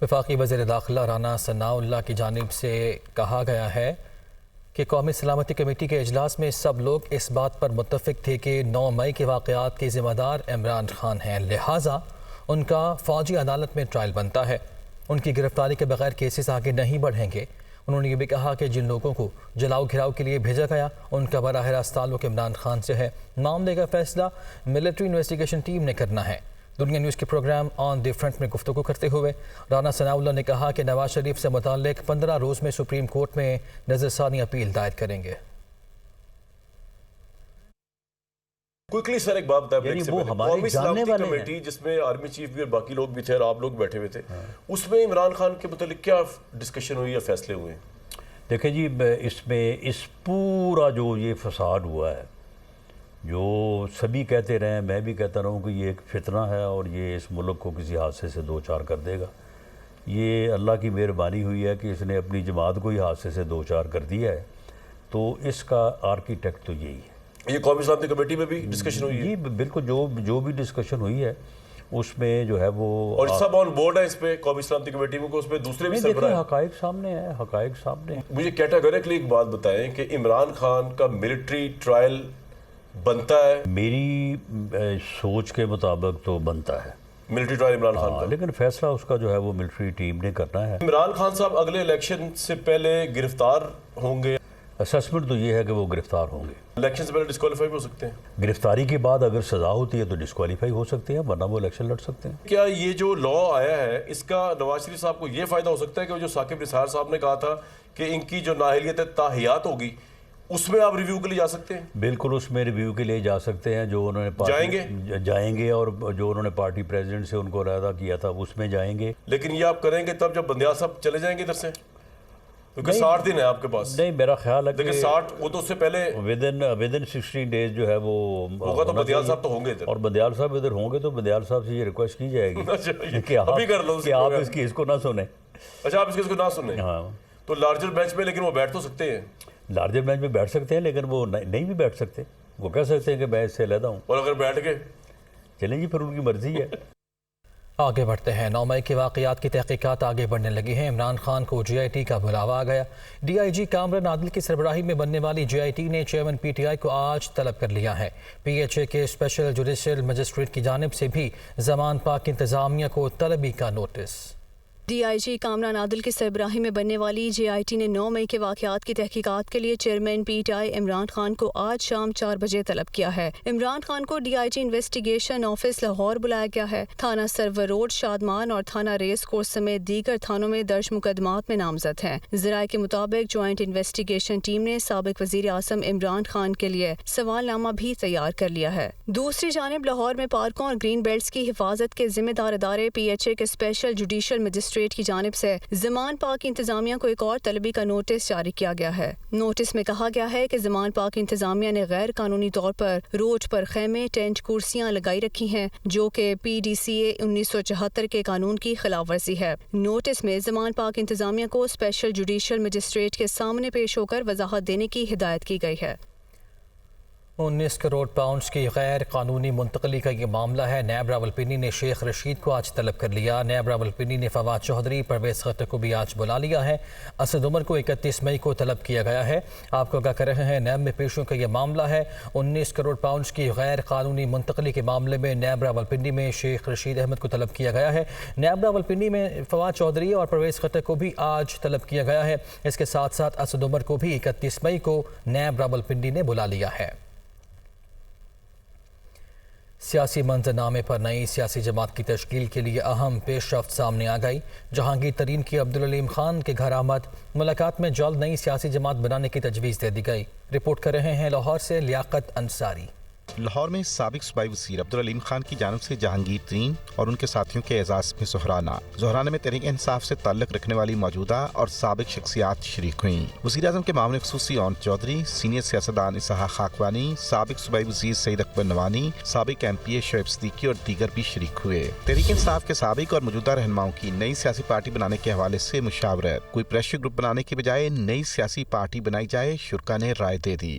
وفاقی وزیر داخلہ رانا ثناءاللہ کی جانب سے کہا گیا ہے کہ قومی سلامتی کمیٹی کے اجلاس میں سب لوگ اس بات پر متفق تھے کہ 9 مئی کے واقعات کے ذمہ دار عمران خان ہیں، لہٰذا ان کا فوجی عدالت میں ٹرائل بنتا ہے۔ ان کی گرفتاری کے بغیر کیسز آگے نہیں بڑھیں گے۔ انہوں نے یہ بھی کہا کہ جن لوگوں کو جلاؤ گھراؤ کے لیے بھیجا گیا ان کا براہ راست تعلق عمران خان سے ہے۔ معاملے کا فیصلہ ملٹری انویسٹیگیشن ٹیم نے کرنا ہے۔ دنیا نیوز کے پروگرام آن دی فرنٹ میں گفتگو کرتے ہوئے رانا ثناءاللہ نے کہا کہ نواز شریف سے متعلق 15 روز میں سپریم کورٹ میں نظرثانی اپیل دائر کریں گے۔ کوئکلی سر ایک بات بتائیں، قومی سلامتی والے کمیٹی جس میں آرمی چیف بھی اور باقی لوگ بھی تھے اور آپ لوگ بیٹھے ہوئے تھے، اس میں عمران خان کے متعلق کیا ڈسکشن ہوئی یا فیصلے ہوئے؟ دیکھیں جی، اس میں اس پورا جو یہ فساد ہوا ہے، جو سبھی کہتے رہے ہیں، میں بھی کہتا رہا ہوں کہ یہ ایک فتنہ ہے اور یہ اس ملک کو کسی حادثے سے دوچار کر دے گا۔ یہ اللہ کی مہربانی ہوئی ہے کہ اس نے اپنی جماعت کو ہی حادثے سے دوچار کر دیا ہے، تو اس کا آرکیٹیکٹ تو یہی ہے۔ یہ قومی سلامتی کمیٹی میں بھی ڈسکشن ہوئی ہے؟ جی بالکل، جو بھی ڈسکشن ہوئی ہے اس میں جو ہے وہ، اور سب آن بورڈ ہے اس پہ قومی سلامتی کمیٹی میں، اس میں دوسرے بھی سربراہ ہیں؟ حقائق سامنے ہے، حقائق سامنے ہیں۔ مجھے کیٹاگوریکلی ایک بات بتائیں کہ عمران خان کا ملٹری ٹرائل بنتا ہے؟ میری سوچ کے مطابق تو بنتا ہے ملٹری ٹرائل عمران خان کا، لیکن فیصلہ اس کا جو ہے وہ ملٹری ٹیم نے کرنا ہے۔ عمران خان صاحب اگلے الیکشن سے پہلے گرفتار ہوں گے؟ اسسمنٹ تو یہ ہے کہ وہ گرفتار ہوں گے۔ الیکشن سے پہلے ڈسکوالیفائی بھی ہو سکتے ہیں؟ گرفتاری کے بعد اگر سزا ہوتی ہے تو ڈسکوالیفائی ہو سکتے ہیں، ورنہ وہ الیکشن لڑ سکتے ہیں۔ کیا یہ جو لا آیا ہے اس کا نواز شریف صاحب کو یہ فائدہ ہو سکتا ہے کہ جو ثاقب نثار صاحب نے کہا تھا کہ ان کی جو نااہلیت تاحیات ہوگی اس میں آپ ریویو کے لیے جا سکتے ہیں؟ بالکل، اس میں ریویو کے لیے جا سکتے ہیں۔ جو انہوں نے جائیں گے اور جو انہوں نے پارٹی پریزیڈنٹ سے ان کو علیحدہ کیا تھا اس میں جائیں گے۔ لیکن یہ آپ کریں گے تب جب بندیال صاحب چلے جائیں گے ادھر سے، کیونکہ 60 دن ہے آپ کے پاس۔ نہیں، میرا خیال ہے کہ 60 وہ تو اس سے پہلے ودن 16 ڈیز جو ہے وہ ہوگا، تو بندیال صاحب تو ہوں گے ادھر، اور بندیال صاحب ادھر ہوں گے تو بندیال صاحب سے یہ ریکویسٹ کی جائے گی کہ آپ اس کیس کو نہ سنیں۔ اچھا، آپ اس کیس کو نہ سنیں؟ ہاں، تو لارجر بینچ میں لیکن وہ بیٹھ تو سکتے ہیں؟ لارجر بینچ میں بیٹھ سکتے ہیں، لیکن وہ نہیں بھی بیٹھ سکتے۔ وہ کہہ سکتے ہیں کہ میں اس سے علیحدہ ہوں، اور اگر بیٹھ گئے چلیں جی، پھر ان کی مرضی ہے۔ آگے بڑھتے ہیں۔ 9 مئی کے واقعات کی تحقیقات آگے بڑھنے لگی ہیں۔ عمران خان کو جے آئی ٹی کا بلاوا آ گیا۔ ڈی آئی جی کامران عادل کی سربراہی میں بننے والی جے آئی ٹی نے چیئرمین پی ٹی آئی کو آج طلب کر لیا ہے۔ پی ایچ اے کے اسپیشل جوڈیشل مجسٹریٹ کی جانب سے بھی زمان پاک انتظامیہ کو طلبی کا نوٹس۔ ڈی آئی جی کامران عادل کی سربراہی میں بننے والی جے آئی ٹی نے 9 مئی کے واقعات کی تحقیقات کے لیے chairman P T I Imran Khan کو آج شام 4 بجے طلب کیا ہے۔ عمران خان کو D I G investigation office Lahore بلایا گیا ہے۔ تھانہ سرور روڈ، شادمان اور تھانہ ریس کورس سمیت دیگر تھانوں میں درج مقدمات میں نامزد ہیں۔ ذرائع کے مطابق جوائنٹ انویسٹیگیشن ٹیم نے سابق وزیر اعظم عمران خان کے لیے سوال نامہ بھی تیار کر لیا ہے۔ دوسری جانب لاہور میں پارکوں اور گرین بیلٹس کی حفاظت کے ذمہ دار ادارے پی ایچ اے کے اسپیشل جوڈیشل مجسٹریٹ کی جانب سے زمان پاک انتظامیہ کو ایک اور طلبی کا نوٹس جاری کیا گیا ہے۔ نوٹس میں کہا گیا ہے کہ زمان پاک انتظامیہ نے غیر قانونی طور پر روڈ پر خیمے، ٹینٹ، کرسیاں لگائی رکھی ہیں، جو کہ پی ڈی سی اے 1974 کے قانون کی خلاف ورزی ہے۔ نوٹس میں زمان پاک انتظامیہ کو اسپیشل جوڈیشل مجسٹریٹ کے سامنے پیش ہو کر وضاحت دینے کی ہدایت کی گئی ہے۔ 19 کروڑ پاؤنڈز کی غیر قانونی منتقلی کا یہ معاملہ ہے۔ نیب راولپنڈی نے شیخ رشید کو آج طلب کر لیا۔ نیب راولپنڈی نے فواد چودھری، پرویز خٹک کو بھی آج بلا لیا ہے۔ اسد عمر کو 31 مئی کو طلب کیا گیا ہے۔ آپ کو آگاہ کر رہے ہیں، نیب میں پیشوں کا یہ معاملہ ہے۔ 19 کروڑ پاؤنڈز کی غیر قانونی منتقلی کے معاملے میں نیب راولپنڈی میں شیخ رشید احمد کو طلب کیا گیا ہے۔ نیب راولپنڈی میں فواد چودھری اور پرویز خٹک کو بھی آج طلب کیا گیا ہے۔ اس کے ساتھ ساتھ اسد عمر کو بھی 31 مئی کو نیب راولپنڈی نے بلا لیا ہے۔ سیاسی منظرنامے پر نئی سیاسی جماعت کی تشکیل کے لیے اہم پیش رفت سامنے آ گئی۔ جہانگیر ترین کی عبدالعلیم خان کے گھر آمد، ملاقات میں جلد نئی سیاسی جماعت بنانے کی تجویز دے دی گئی۔ رپورٹ کر رہے ہیں لاہور سے لیاقت انصاری۔ لاہور میں سابق صوبائی وزیر عبدالعلیم خان کی جانب سے جہانگیر ترین اور ان کے ساتھیوں کے اعزاز میں ظہرانہ میں تحریک انصاف سے تعلق رکھنے والی موجودہ اور سابق شخصیات شریک ہوئیں۔ وزیر اعظم کے معاون خصوصی اون چودھری، سینئر سیاستدان اسحاق خاقوانی، سابق صوبائی وزیر سعید اکبر نوانی، سابق ایم پی اے شعیب صدیقی اور دیگر بھی شریک ہوئے۔ تحریک انصاف کے سابق اور موجودہ رہنماؤں کی نئی سیاسی پارٹی بنانے کے حوالے سے مشاورت، کوئی پریشر گروپ بنانے کے بجائے نئی سیاسی پارٹی بنائی جائے، شرکا نے رائے دے دی۔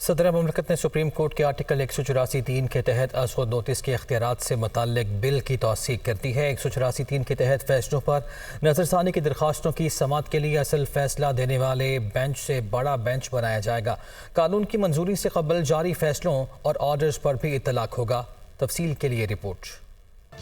صدر مملکت نے سپریم کورٹ کے آرٹیکل 184(3) کے تحت ازخود نوٹس کے اختیارات سے متعلق بل کی توثیق کر دی ہے۔ 184(3) کے تحت فیصلوں پر نظر ثانی کی درخواستوں کی سماعت کے لیے اصل فیصلہ دینے والے بینچ سے بڑا بینچ بنایا جائے گا۔ قانون کی منظوری سے قبل جاری فیصلوں اور آرڈرز پر بھی اطلاق ہوگا۔ تفصیل کے لیے رپورٹ۔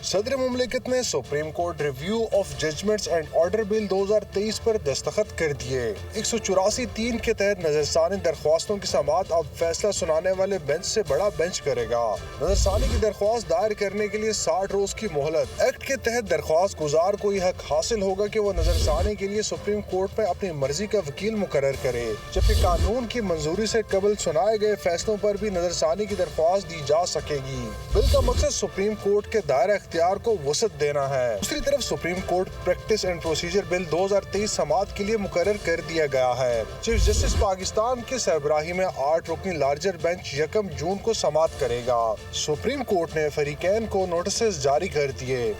صدر مملکت نے supreme court review of judgments and order bill 2023 پر دستخط کر دیے۔ 184(3) کے تحت نظر ثانی درخواستوں کی سماعت اب فیصلہ سنانے والے بینچ سے بڑا بینچ کرے گا۔ نظر ثانی کی درخواست دائر کرنے کے لیے 60 روز کی مہلت۔ ایکٹ کے تحت درخواست گزار کو یہ حق حاصل ہوگا کہ وہ نظر ثانی کے لیے سپریم کورٹ میں اپنی مرضی کا وکیل مقرر کرے، جبکہ قانون کی منظوری سے قبل سنائے گئے فیصلوں پر بھی نظر ثانی کی درخواست دی جا سکے گی۔ بل کا مقصد سپریم کورٹ کے دائرہ اختیار کو وسعت دینا ہے۔ دوسری طرف supreme court practice and procedure bill 2023 سماعت کے لیے مقرر کر دیا گیا ہے۔ چیف جسٹس پاکستان کے سربراہی میں 8 رکنی لارجر بینچ 1 جون کو سماعت کرے گا۔ سپریم کورٹ نے فریقین کو نوٹسز جاری کر دیے۔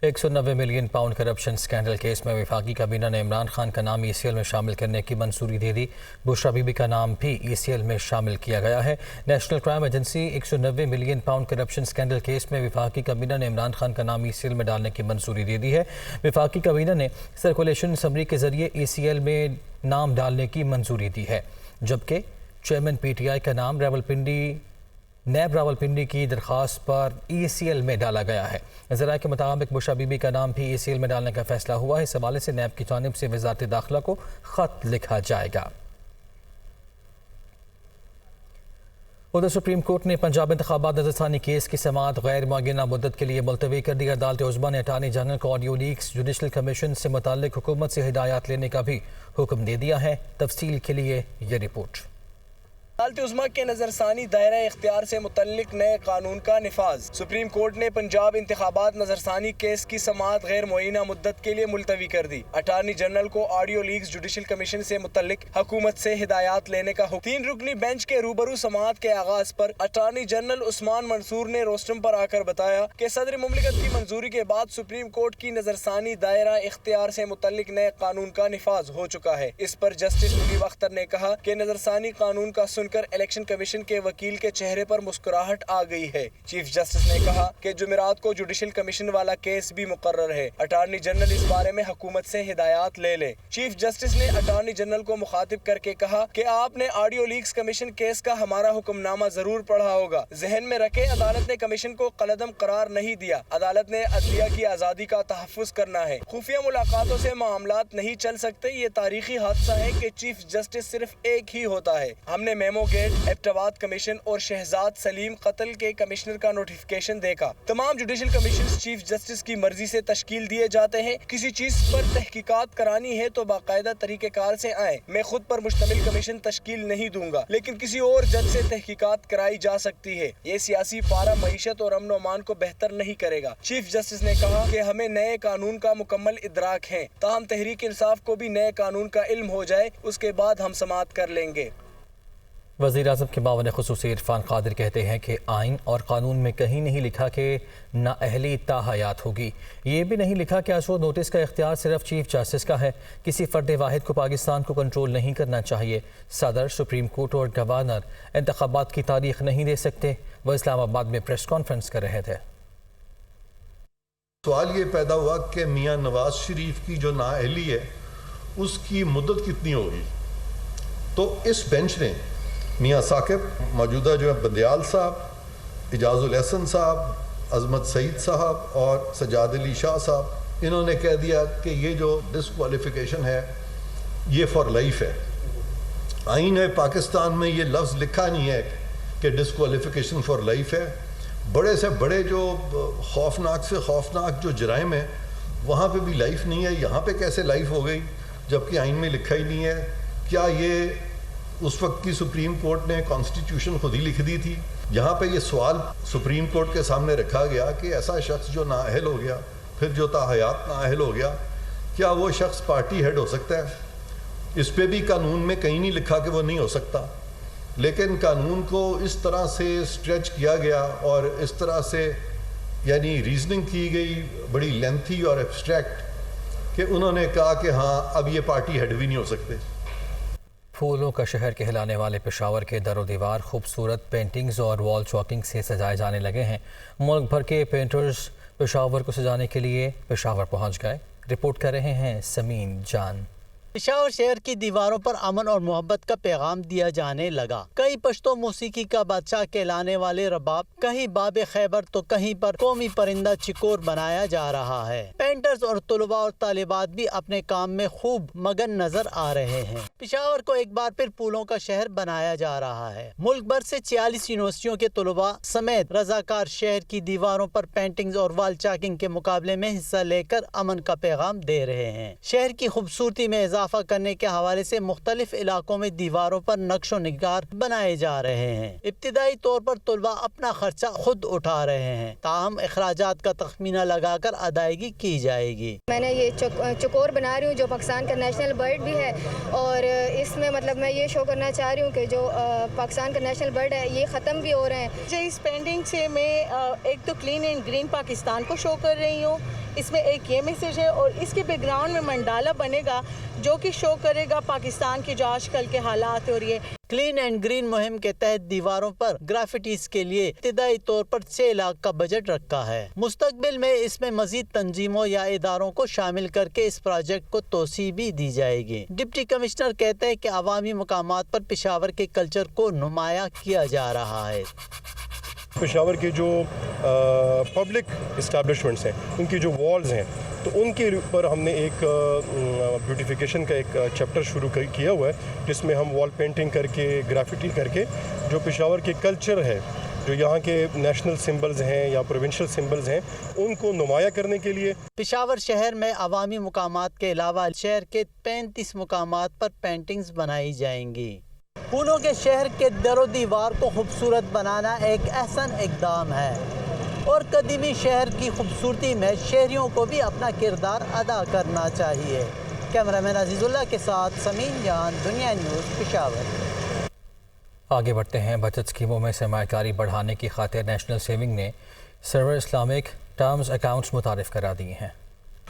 190 million pound corruption scandal case میں وفاقی کابینہ نے عمران خان کا نام ECL میں شامل کرنے کی منظوری دے دی۔ بشرا بی بی کا نام بھی ECL میں شامل کیا گیا ہے۔ National crime agency 190 million pound corruption scandal case میں وفاقی کابینہ نے عمران خان کا نام ECL میں ڈالنے کی منظوری دے دی ہے۔ وفاقی کابینہ نے سرکولیشن اسمبلی کے ذریعے ECL میں نام ڈالنے کی منظوری دی ہے، جبکہ چیئرمین PTI کا نام نیب راولپنڈی کی درخواست پر ECL میں ڈالا گیا ہے۔ ذرائع کے مطابق بشرا بی بی کا نام بھی ECL میں ڈالنے کا فیصلہ ہوا ہے۔ اس حوالے سے نیب کی جانب سے وزارت داخلہ کو خط لکھا جائے گا۔ ادھر سپریم کورٹ نے پنجاب انتخابات نظر ثانی کیس کی سماعت غیر معینہ مدت کے لیے ملتوی کر دی۔ عدالت عظمیٰ نے اٹارنی جنرل کو آڈیو لیکس جوڈیشل کمیشن سے متعلق حکومت سے ہدایات لینے کا بھی حکم دے دیا ہے۔ تفصیل کے لیے یہ رپورٹ۔ عدالت عظمیٰ کے نظر ثانی دائرہ اختیار سے متعلق نئے قانون کا نفاذ۔ سپریم کورٹ نے پنجاب انتخابات نظر ثانی کیس کی سماعت غیر معینہ مدت کے لیے ملتوی کر دی۔ اٹارنی جنرل کو آڈیو لیکس جوڈیشل کمیشن سے متعلق حکومت سے ہدایات لینے کا حکم۔ 3 رکنی بینچ کے روبرو سماعت کے آغاز پر اٹارنی جنرل عثمان منصور نے روسٹرم پر آ کر بتایا کہ صدر مملکت کی منظوری کے بعد سپریم کورٹ کی نظر ثانی دائرہ اختیار سے متعلق نئے قانون کا نفاذ ہو چکا ہے۔ اس پر جسٹس منیب اختر نے کہا کہ نظر ثانی قانون کا سن کر الیکشن کمیشن کے وکیل کے چہرے پر مسکراہٹ آ گئی ہے۔ چیف جسٹس نے کہا کہ جمعرات کو جوڈیشل کمیشن والا کیس بھی مقرر ہے۔ اٹارنی جنرل اس بارے میں حکومت سے ہدایات لے لے۔ چیف جسٹس نے اٹارنی جنرل کو مخاطب کر کے کہا کہ آپ نے آڈیو لیکس کمیشن کیس کا ہمارا حکم نامہ ضرور پڑھا ہوگا۔ ذہن میں رکھیں عدالت نے کمیشن کو قلعدم قرار نہیں دیا۔ عدالت نے عدلیہ کی آزادی کا تحفظ کرنا ہے۔ خفیہ ملاقاتوں سے معاملات نہیں چل سکتے۔ یہ تاریخی حادثہ ہے کہ چیف جسٹس صرف ایک ہی ہوتا ہے۔ ہم نے میمو گیٹ، ایبٹاباد کمیشن اور شہزاد سلیم قتل کے کمشنر کا نوٹیفیکیشن دیکھا۔ تمام جوڈیشل کمیشنز چیف جسٹس کی مرضی سے تشکیل دیے جاتے ہیں۔ کسی چیز پر تحقیقات کرانی ہے تو باقاعدہ طریقہ کار سے آئیں۔ میں خود پر مشتمل کمیشن تشکیل نہیں دوں گا، لیکن کسی اور جج سے تحقیقات کرائی جا سکتی ہے۔ یہ سیاسی پارا معیشت اور امن و امان کو بہتر نہیں کرے گا۔ چیف جسٹس نے کہا کہ ہمیں نئے قانون کا مکمل ادراک ہے، تاہم تحریک انصاف کو بھی نئے قانون کا علم ہو جائے، اس کے بعد ہم سماعت کر لیں گے۔ وزیر اعظم کے معاون خصوصی عرفان قادر کہتے ہیں کہ آئین اور قانون میں کہیں نہیں لکھا کہ نااہلی تاحیات ہوگی۔ یہ بھی نہیں لکھا کہ ازخود نوٹس کا اختیار صرف چیف جسٹس کا ہے۔ کسی فرد واحد کو پاکستان کو کنٹرول نہیں کرنا چاہیے۔ صدر، سپریم کورٹ اور گورنر انتخابات کی تاریخ نہیں دے سکتے۔ وہ اسلام آباد میں پریس کانفرنس کر رہے تھے۔ سوال یہ پیدا ہوا کہ میاں نواز شریف کی جو نااہلی ہے اس کی مدت کتنی ہوگی؟ تو اس بینچ نے میاں ثاقب، موجودہ جو ہے بندیال صاحب، اعجاز الاحسن صاحب، عظمت سعید صاحب اور سجاد علی شاہ صاحب، انہوں نے کہہ دیا کہ یہ جو ڈسکوالیفیکیشن ہے یہ فار لائف ہے۔ آئین پاکستان میں یہ لفظ لکھا نہیں ہے کہ ڈسکوالیفیکیشن فار لائف ہے۔ بڑے سے بڑے جو خوفناک سے خوفناک جو جرائم ہیں وہاں پہ بھی لائف نہیں ہے۔ یہاں پہ کیسے لائف ہو گئی جبکہ آئین میں لکھا ہی نہیں ہے؟ کیا یہ اس وقت کی سپریم کورٹ نے کانسٹیٹیوشن خود ہی لکھ دی تھی؟ یہاں پہ یہ سوال سپریم کورٹ کے سامنے رکھا گیا کہ ایسا شخص جو نااہل ہو گیا، پھر جو تاحیات نااہل ہو گیا، کیا وہ شخص پارٹی ہیڈ ہو سکتا ہے؟ اس پہ بھی قانون میں کہیں نہیں لکھا کہ وہ نہیں ہو سکتا، لیکن قانون کو اس طرح سے اسٹریچ کیا گیا اور اس طرح سے یعنی ریزننگ کی گئی بڑی لینتھی اور ایبسٹریکٹ کہ انہوں نے کہا کہ ہاں اب یہ پارٹی ہیڈ بھی نہیں ہو سکتے۔ پھولوں کا شہر کہلانے والے پشاور کے در و دیوار خوبصورت پینٹنگز اور وال چاکنگ سے سجائے جانے لگے ہیں۔ ملک بھر کے پینٹرز پشاور کو سجانے کے لیے پشاور پہنچ گئے۔ رپورٹ کر رہے ہیں سمین جان۔ پشاور شہر کی دیواروں پر امن اور محبت کا پیغام دیا جانے لگا۔ کئی پشتو موسیقی کا بادشاہ کہلانے والے رباب، کہیں باب خیبر تو کہیں پر قومی پرندہ چکور بنایا جا رہا ہے۔ پینٹرز اور طلباء اور طالبات بھی اپنے کام میں خوب مگن نظر آ رہے ہیں۔ پشاور کو ایک بار پھر پھولوں کا شہر بنایا جا رہا ہے۔ ملک بھر سے 46 یونیورسٹیوں کے طلباء سمیت رضاکار شہر کی دیواروں پر پینٹنگز اور وال چاکنگ کے مقابلے میں حصہ لے کر امن کا پیغام دے رہے ہیں۔ شہر کی خوبصورتی میں اضافہ کرنے کے حوالے سے مختلف علاقوں میں دیواروں پر نقش و نگار بنائے جا رہے ہیں۔ ابتدائی طور پر طلباء اپنا خرچہ خود اٹھا رہے ہیں، تاہم اخراجات کا تخمینہ لگا کر ادائیگی کی جائے گی۔ میں نے یہ چکور بنا رہی ہوں جو پاکستان کا نیشنل برڈ بھی ہے، اور اس میں مطلب میں یہ شو کرنا چاہ رہی ہوں کہ جو پاکستان کا نیشنل برڈ ہے یہ ختم بھی ہو رہے ہیں۔ اس پینٹنگ سے میں ایک تو کلین اینڈ گرین پاکستان کو شو کر رہی ہوں، اس میں ایک یہ میسیج ہے، اور اس کے بیک گراؤنڈ میں منڈالا بنے گا جو کہ شو کرے گا پاکستان کے جو آج کل کے حالات اور یہ کلین اینڈ گرین مہم کے تحت دیواروں پر گرافٹیز کے لیے ابتدائی طور پر 6 لاکھ کا بجٹ رکھا ہے۔ مستقبل میں اس میں مزید تنظیموں یا اداروں کو شامل کر کے اس پروجیکٹ کو توسیع بھی دی جائے گی۔ ڈپٹی کمشنر کہتے ہیں کہ عوامی مقامات پر پشاور کے کلچر کو نمایاں کیا جا رہا ہے۔ پشاور کے جو پبلک اسٹیبلشمنٹس ہیں، ان کی جو والز ہیں، تو ان کے اوپر ہم نے ایک بیوٹیفیکیشن کا ایک چیپٹر شروع کیا ہوا ہے، جس میں ہم وال پینٹنگ کر کے، گرافٹی کر کے جو پشاور کے کلچر ہے، جو یہاں کے نیشنل سمبلز ہیں یا پروونشل سمبلز ہیں، ان کو نمایاں کرنے کے لیے پشاور شہر میں عوامی مقامات کے علاوہ شہر کے 35 مقامات پر پینٹنگز بنائی جائیں گی۔ پھولوں کے شہر کے در و دیوار کو خوبصورت بنانا ایک احسن اقدام ہے، اور قدیمی شہر کی خوبصورتی میں شہریوں کو بھی اپنا کردار ادا کرنا چاہیے۔ کیمرامین عزیز اللہ کے ساتھ سمین جان، دنیا نیوز، پشاور۔ آگے بڑھتے ہیں۔ بچت اسکیموں میں سرمایہ کاری بڑھانے کی خاطر نیشنل سیونگ نے سرور اسلامک ٹرمز اکاؤنٹس متعارف کرا دیے ہیں۔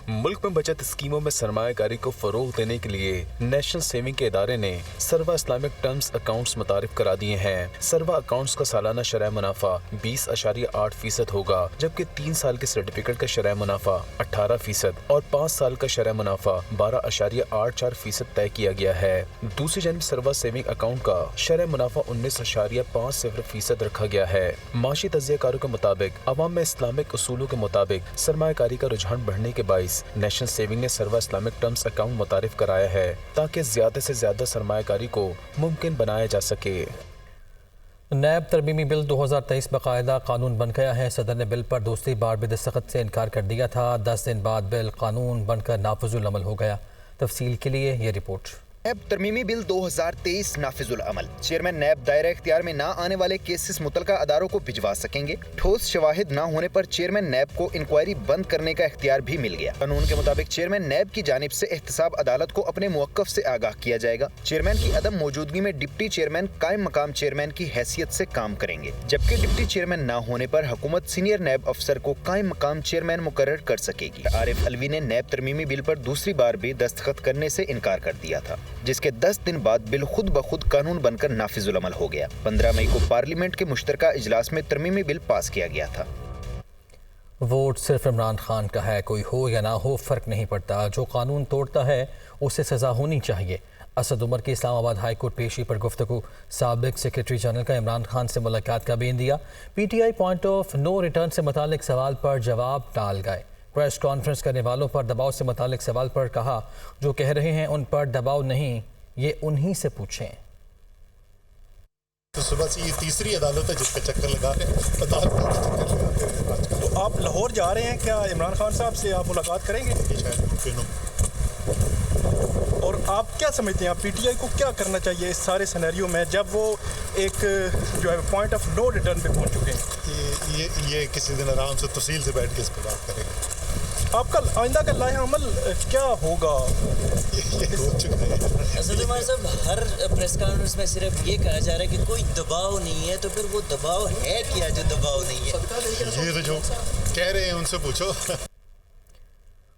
ملک میں بچت اسکیموں میں سرمایہ کاری کو فروغ دینے کے لیے نیشنل سیونگ کے ادارے نے سروا اسلامک ٹرمز اکاؤنٹس متعارف کرا دیے ہیں۔ سروا اکاؤنٹس کا سالانہ شرح منافع 20.8% ہوگا، جبکہ 3 سال کے سرٹیفکیٹ کا شرح منافع 18% اور 5 سال کا شرح منافع 12.84% طے کیا گیا ہے۔ دوسری جانب سروا سیونگ اکاؤنٹ کا شرح منافع 19.50% رکھا گیا ہے۔ معاشی تجزیہ کاروں کے مطابق عوام میں اسلامک اصولوں کے مطابق سرمایہ کاری کا رجحان بڑھنے کے باعث نیشنل سیونگ نے سروا اسلامک ٹرمز اکاؤنٹ متعارف کرایا ہے، تاکہ زیادہ سے زیادہ سرمایہ کاری کو ممکن بنایا جا سکے۔ نیب ترمیمی بل 2023 باقاعدہ قانون بن گیا ہے۔ صدر نے بل پر دوسری بار بھی دستخط سے انکار کر دیا تھا۔ 10 دن بعد بل قانون بن کر نافذ العمل ہو گیا۔ تفصیل کے لیے یہ رپورٹ۔ نیب ترمیمی بل 2023 نافذ العمل۔ چیئرمین نیب دائرہ اختیار میں نہ آنے والے کیسز متعلقہ اداروں کو بھجوا سکیں گے۔ ٹھوس شواہد نہ ہونے پر چیئرمین نیب کو انکوائری بند کرنے کا اختیار بھی مل گیا۔ قانون کے مطابق چیئرمین نیب کی جانب سے احتساب عدالت کو اپنے موقف سے آگاہ کیا جائے گا۔ چیئرمین کی عدم موجودگی میں ڈپٹی چیئرمین قائم مقام چیئرمین کی حیثیت سے کام کریں گے، جبکہ ڈپٹی چیئرمین نہ ہونے پر حکومت سینئر نیب افسر کو قائم مقام چیئرمین مقرر کر سکے گی۔ عارف الوی نے نیب ترمیمی بل پر دوسری بار بھی دستخط کرنے سے انکار کر دیا تھا، جس کے 10 دن بعد بل خود بخود قانون بن کر نافذ العمل ہو گیا۔ 15 مئی کو پارلیمنٹ کے مشترکہ اجلاس میں ترمیمی بل پاس کیا گیا تھا۔ ووٹ صرف عمران خان کا ہے، کوئی ہو یا نہ ہو فرق نہیں پڑتا، جو قانون توڑتا ہے اسے سزا ہونی چاہیے۔ اسد عمر کی اسلام آباد ہائی کورٹ پیشی پر گفتگو۔ سابق سیکرٹری جنرل کا عمران خان سے ملاقات کا بین دیا۔ P T I point of no return سے متعلق سوال پر جواب ٹال گئے۔ پریس کانفرنس کرنے والوں پر دباؤ سے متعلق سوال پر کہا، جو کہہ رہے ہیں ان پر دباؤ نہیں، یہ انہی سے پوچھیں۔ تو صبح سے یہ تیسری عدالت ہے جس کا چکر لگا رہے ہیں۔ تو آپ لاہور جا رہے ہیں، کیا عمران خان صاحب سے آپ ملاقات کریں گے؟ اور آپ کیا سمجھتے ہیں، آپ پی ٹی آئی کو کیا کرنا چاہیے اس سارے سینیریو میں، جب وہ ایک جو ہے پوائنٹ آف نو ریٹرن پہ پہنچ چکے ہیں؟ یہ کسی دن آرام سے تفصیل سے بیٹھ کے اس پہ بات کریں گے۔ آپ کا آئندہ کا لائحہ عمل کیا ہوگا؟ اسد عمر صاحب، ہر پریس کانفرنس میں صرف یہ کہا جا رہا ہے کہ کوئی دباؤ نہیں ہے، تو پھر وہ دباؤ ہے کیا جو دباؤ نہیں ہے؟ یہ تو جو کہہ رہے ہیں ان سے پوچھو۔